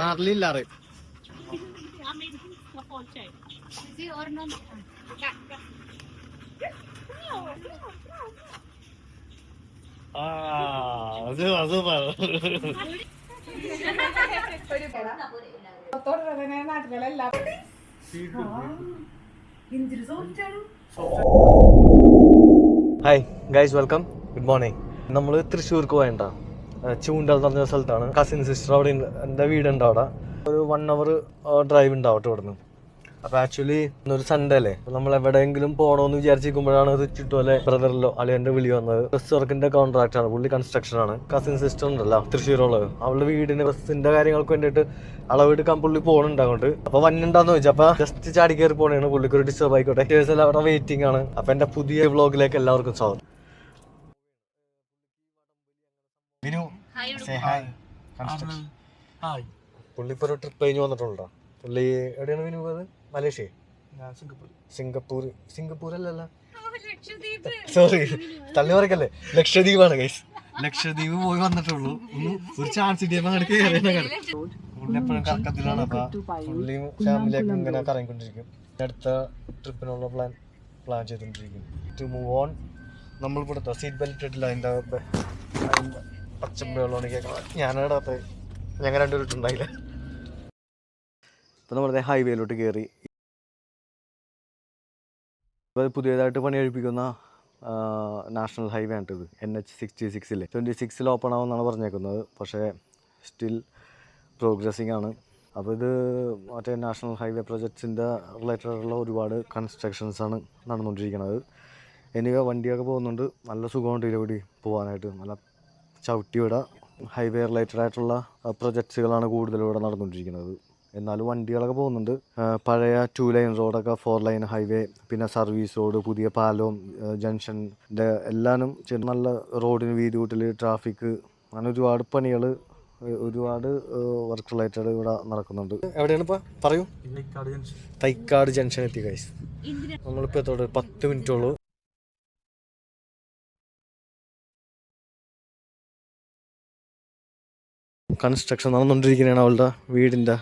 Marley Larry. Super. Hi guys, welcome. Good morning. നമ്മൾ തൃശ്ശൂർക്ക് പോയണ്ട ചൂണ്ടൽ എന്ന് പറഞ്ഞ സ്ഥലത്താണ്. കസിൻ സിസ്റ്റർ അവിടെ എൻ്റെ വീടുണ്ട്. അവിടെ ഒരു 1 hour ഡ്രൈവ് ഉണ്ടാവട്ടെ ഇവിടെ നിന്ന്. അപ്പോൾ ആക്ച്വലി ഇന്നൊരു സൺഡേ അല്ലേ, നമ്മൾ എവിടെയെങ്കിലും പോകണമെന്ന് വിചാരിച്ചിരിക്കുമ്പോഴാണ് ഇത് ചുറ്റുപോലെ ബ്രദറിലോ അല്ലെങ്കിൽ വിളി വന്നത്. ബസ് വർക്കിന്റെ കോൺട്രാക്ട് ആണ്, പുള്ളി കൺസ്ട്രക്ഷൻ ആണ്. കസിൻ സിസ്റ്റർ ഉണ്ടല്ലോ തൃശ്ശൂരുള്ളത്, അവളുടെ വീടിന് ബസ്സിന്റെ കാര്യങ്ങൾക്ക് വേണ്ടിയിട്ട് അളവെടുക്കാൻ പുള്ളി പോകുന്നുണ്ട് അങ്ങോട്ട്. അപ്പൊ വന്നിണ്ടാന്ന് ചോദിച്ചു. അപ്പൊ ജസ്റ്റ് ചാടി കയറി പോകണേണ്. പുള്ളിക്ക് ഒരു ഡിസ്റ്റർബ് ആയിക്കോട്ടെ. എല്ലാം അവിടെ വെയിറ്റിംഗ് ആണ്. അപ്പൊ എന്റെ പുതിയ വ്ളോഗിലേക്ക് എല്ലാവർക്കും സ്വാഗതം. പുള്ളി ഇപ്പൊ ഒരു ട്രിപ്പ് കഴിഞ്ഞ് വന്നിട്ടുണ്ടോ? പുള്ളി എവിടെയാണ് വിനു പോയത്? മലേഷ്യ, സിംഗപ്പൂർ അല്ലല്ല, സോറി തള്ളി പറക്കല്ലേ, ലക്ഷദ്വീപാണ് ഗൈസ്. ലക്ഷദ്വീപ് പോയി വന്നിട്ടുള്ളൂ. ഒരു ചാൻസ് കിട്ടിയപ്പോ അങ്ങോട്ട് കയറി. പുള്ളി എപ്പോഴും കറക്കത്തിലാണ്. അപ്പൊ പുള്ളിയും ഫാമിലിയൊക്കെ ഇങ്ങനെ കറങ്ങിക്കൊണ്ടിരിക്കും. അടുത്ത ട്രിപ്പിനുള്ള പ്ലാൻ ചെയ്തോണ്ടിരിക്കും. To move on. നമ്മളിവിടുത്തെ സീറ്റ് ബെൽറ്റ് ഇട്ടില്ല. അതിന്റെ പച്ചമ്പുള്ളതാണ് കേൾക്കണം. ഞാനിടത്ത് ഞങ്ങൾ രണ്ടുപേരും ഇട്ടുണ്ടായില്ല. ഇപ്പം നമ്മുടെ ഹൈവേയിലോട്ട് കയറി. ഇപ്പോൾ പുതിയതായിട്ട് പണി കഴിപ്പിക്കുന്ന നാഷണൽ ഹൈവേ ആണിത്. NH66 26 ഓപ്പൺ ആവുമെന്നാണ് പറഞ്ഞേക്കുന്നത്. പക്ഷേ സ്റ്റിൽ പ്രോഗ്രസിങ് ആണ്. അപ്പോൾ ഇത് മറ്റേ നാഷണൽ ഹൈവേ പ്രൊജക്ട്സിൻ്റെ റിലേറ്റഡുള്ള ഒരുപാട് കൺസ്ട്രക്ഷൻസാണ് നടന്നുകൊണ്ടിരിക്കുന്നത്. എനിവേ വണ്ടിയൊക്കെ പോകുന്നുണ്ട്. നല്ല സുഖമുണ്ട് ഇതിലൂടെ പോകാനായിട്ട്. നല്ല ചവിട്ടിയുടെ ഹൈവേ റിലേറ്റഡ് ആയിട്ടുള്ള പ്രൊജക്ട്സുകളാണ് കൂടുതലും ഇവിടെ നടന്നുകൊണ്ടിരിക്കുന്നത്. എന്നാലും വണ്ടികളൊക്കെ പോകുന്നുണ്ട്. പഴയ 2 lane റോഡൊക്കെ 4 lane ഹൈവേ, പിന്നെ സർവീസ് റോഡ്, പുതിയ പാലവും ജംഗ്ഷൻ്റെ എല്ലാനും നല്ല റോഡിന് വീതി കൂട്ടൽ, ട്രാഫിക്, അങ്ങനെ ഒരുപാട് പണികൾ, ഒരുപാട് വർക്ക് റിലേറ്റഡ് ഇവിടെ നടക്കുന്നുണ്ട്. എവിടെയാണ് ഇപ്പോൾ പറയൂ? തൈക്കാട് ജംഗ്ഷൻ എത്തി ഗൈസ്. നമ്മളിപ്പോൾ എത്തോടെ 10 മിനിറ്റുള്ളൂ. കൺസ്ട്രക്ഷൻ നടന്നുകൊണ്ടിരിക്കുന്നതാണ് അവളുടെ വീടിൻ്റെ.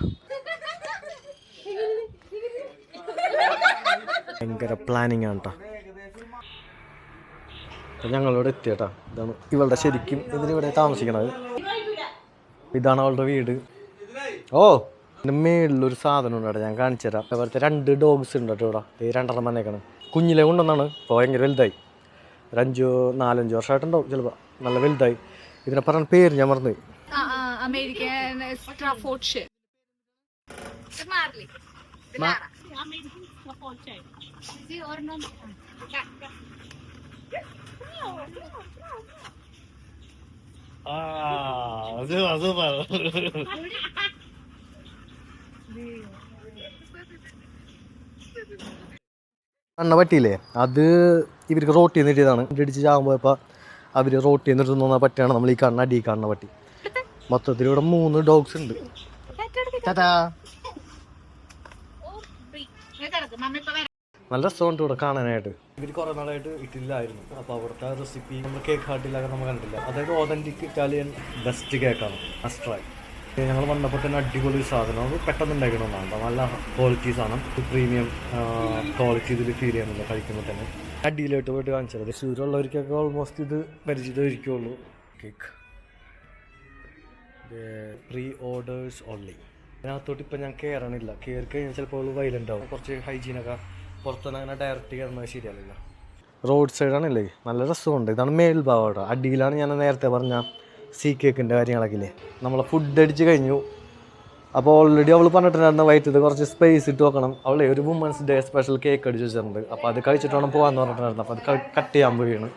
ഭയങ്കര പ്ലാനിങ് ആണ് കേട്ടോ. ഞങ്ങളിവിടെ എത്തിയേട്ടാ. ഇതാണ് ഇവളുടെ ശരിക്കും ഇതിനിവിടെ താമസിക്കണത്. ഇതാണ് അവളുടെ വീട്. ഓ, എൻ്റെ മേളിലൊരു സാധനം ഉണ്ട് കേട്ടോ, ഞാൻ കാണിച്ചു തരാം. അതുപോലത്തെ 2 dogs ഉണ്ട് കേട്ടോ ഇവിടെ. ഈ 2 വന്നേക്കണം. കുഞ്ഞിലെ കൊണ്ടുവന്നാണ്. ഇപ്പോൾ ഭയങ്കര വലുതായി. ഒരു 4-5 വർഷമായിട്ടുണ്ടാവും ചിലപ്പോൾ. നല്ല വലുതായി. ഇതിനെ പറഞ്ഞ പേര് ഞാൻ മറന്നുപോയി. American Staffordshire. Marley. American Staffordshire. See or no? Super. കണ്ണ പറ്റിയില്ലേ, അത് ഇവർക്ക് റോട്ടിൽ നിന്ന് കിട്ടിയതാണ്. ഇടിച്ച് ചാകുമ്പോൾ അവർ റോട്ടിൽ നിന്ന് എടുത്തുന്ന പറ്റിയാണ് നമ്മൾ ഈ കാണുന്ന പട്ടി. മൊത്തത്തിൽ ഇവിടെ 3 dogs ഉണ്ട്. നല്ല രസമുണ്ട് ഇവിടെ കാണാനായിട്ട്. ഇവർ കുറേ നാളായിട്ട് ഇറ്റലിയിലായിരുന്നു. അപ്പോൾ അവിടുത്തെ റെസിപ്പി നമ്മൾ കേക്ക് ഹാട്ടിലൊക്കെ നമ്മൾ കണ്ടില്ല. അതായത് ഓതൻറ്റിക് ഇറ്റാലിയൻ ബെസ്റ്റ് കേക്കാണ് അസ്ട്രായി. ഞങ്ങൾ വന്നപ്പോൾ തന്നെ അടിപൊളി സാധനം. അത് പെട്ടെന്ന് ഉണ്ടാക്കണമെന്നാണ്. നല്ല ക്വാളിറ്റീസാണ്. പ്രീമിയം ക്വാളിറ്റി ഇതിൽ ഫീൽ ചെയ്യുന്നുണ്ട് കഴിക്കുമ്പോൾ തന്നെ. അടിയിലോട്ട് പോയിട്ട് കാണിച്ചത് തൃശ്ശൂരുള്ളവർക്കൊക്കെ ഓൾമോസ്റ്റ് ഇത് പരിചിതമായിരിക്കുള്ളൂ. Cake pre orders only. അതിനകത്തോട്ട് ഇപ്പം ഞാൻ കയറണില്ല. കയറി കഴിഞ്ഞാൽ ചിലപ്പോൾ വൈലൻ്റ് ആവും. കുറച്ച് ഹൈജീനൊക്കെ പുറത്തുനിന്ന് അങ്ങനെ ഡയറക്റ്റ് കയറുന്നത് ശരിയല്ല. റോഡ് സൈഡാണല്ലേ, നല്ല രസമുണ്ട്. ഇതാണ് മേൽഭാഗം കേട്ടോ. അടിയിലാണ് ഞാൻ നേരത്തെ പറഞ്ഞ സീ കേക്കിൻ്റെ കാര്യങ്ങളൊക്കെ ഇല്ലേ. നമ്മളെ ഫുഡ് അടിച്ച് കഴിഞ്ഞു. അപ്പോൾ ഓൾറെഡി അവൾ പറഞ്ഞിട്ടുണ്ടായിരുന്നു വൈകിട്ട് കുറച്ച് സ്പേസ് ഇട്ട് വെക്കണം. അവളെ ഒരു വുമൻസ് ഡേ സ്പെഷ്യൽ കേക്ക് അടിച്ച് വെച്ചിട്ടുണ്ട്. അപ്പോൾ അത് കഴിച്ചിട്ട് വേണം പോകാമെന്ന് പറഞ്ഞിട്ടുണ്ടായിരുന്നു. അപ്പോൾ അത് കട്ട് ചെയ്യാൻ പോവുകയാണ്.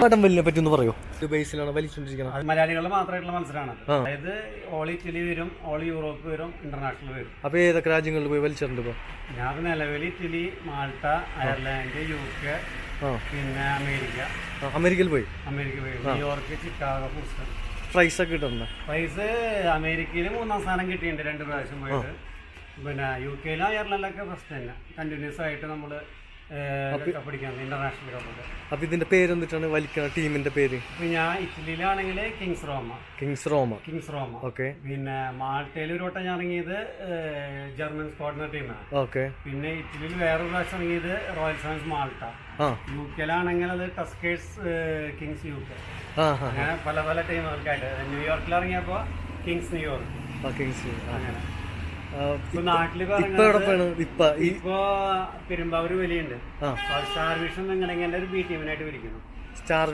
വടംവലിനെ പറ്റി ഒന്ന് പറയോ? ബേസിലാണ് വലിച്ചുകൊണ്ടിരിക്കുന്നത്. മലയാളികളുടെ മാത്രമായിട്ടുള്ള മത്സരമാണ്. അതായത് ഓൾ ഇറ്റലി വരും, ഓൾ യൂറോപ്പ് വരും, ഇന്റർനാഷണൽ വരും. അപ്പൊ ഏതൊക്കെ രാജ്യങ്ങളിൽ പോയി വലിച്ചിട്ടുണ്ട് ഇപ്പൊ? ഞാൻ നിലവിൽ ഇറ്റലി, മാൾട്ട, അയർലാൻഡ്, UK, പിന്നെ അമേരിക്കയിൽ പോയി. New York, Chicago, Houston. പ്രൈസ് ഒക്കെ കിട്ടുന്നുണ്ട്. പ്രൈസ് അമേരിക്കയിൽ 3ാം സ്ഥാനം കിട്ടിയിട്ടുണ്ട് 2 പ്രാവശ്യം പോയിട്ട്. പിന്നെ UK ലും അയർലൻഡിലൊക്കെ ഫസ്റ്റ് തന്നെ കണ്ടിന്യൂസ് ആയിട്ട് നമ്മൾ പഠിക്കുന്നത് ഇന്റർനാഷണൽ കപ്പൊക്കെ. അപ്പോൾ ഇതിന്റെ പേര് എന്നിട്ടാണ് വലിക്കുന്ന ടീമിന്റെ പേര്? ഇപ്പൊ ഞാൻ ഇറ്റലിയിലാണെങ്കിൽ കിങ്സ് റോമ. ഓക്കെ. പിന്നെ മാൾട്ടയിൽ ഒരു വട്ടം ഞാൻ ഇറങ്ങിയത് ജർമ്മൻ സ്ക്വാഡിന്റെ ടീമാണ്. ഓക്കെ. പിന്നെ ഇറ്റലിയിൽ വേറൊരു പ്രാവശ്യം ഇറങ്ങിയത് റോയൽ ചലഞ്ചേഴ്സ് മാൾട്ട. UK ലാണെങ്കിൽ അത് ടസ്കേഴ്സ് കിങ്സ് UK. അങ്ങനെ പല പല ടീമുകൾക്കായിട്ട്. ന്യൂയോർക്കിൽ ഇറങ്ങിയപ്പോ കിങ്സ് ന്യൂയോർക്ക്. അങ്ങനെ ഇപ്പൊ പെരുമ്പാവൂര് വലിയുണ്ട്. സ്റ്റാർ വിഷൻ വെങ്ങടങ്ങിന്റെ ഒരു ബി ടീമിനായിട്ട് വിളിക്കുന്നു. സ്റ്റാർ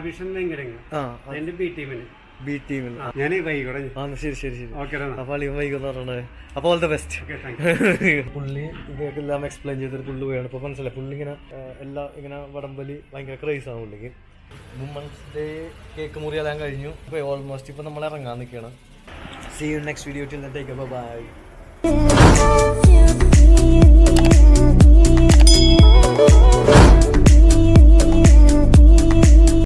വിഷൻ വെങ്ങടങ്ങ് അതിന്റെ ബി ടീമിന് ഞാൻ വൈകോടെ. ശരി. അപ്പോൾ ഓൾ ദ ബെസ്റ്റ്. പുള്ളി ഇതെല്ലാം എക്സ്പ്ലെയിൻ ചെയ്തൊരു പുള്ളി പോയാണ്. ഇപ്പൊ മനസ്സിലായി പുള്ളി ഇങ്ങനെ എല്ലാം ഇങ്ങനെ വടംവലി ഭയങ്കര ക്രൈസ് ആണ് പുള്ളിക്ക്. വുമൻസ് ഡേ കേക്ക് മുറിയെല്ലാം കഴിഞ്ഞു. ഇപ്പൊ ഓൾമോസ്റ്റ് ഇപ്പൊ നമ്മൾ ഇറങ്ങാൻ നിൽക്കുകയാണ്. See you next video. Till then, take care. Bye bye.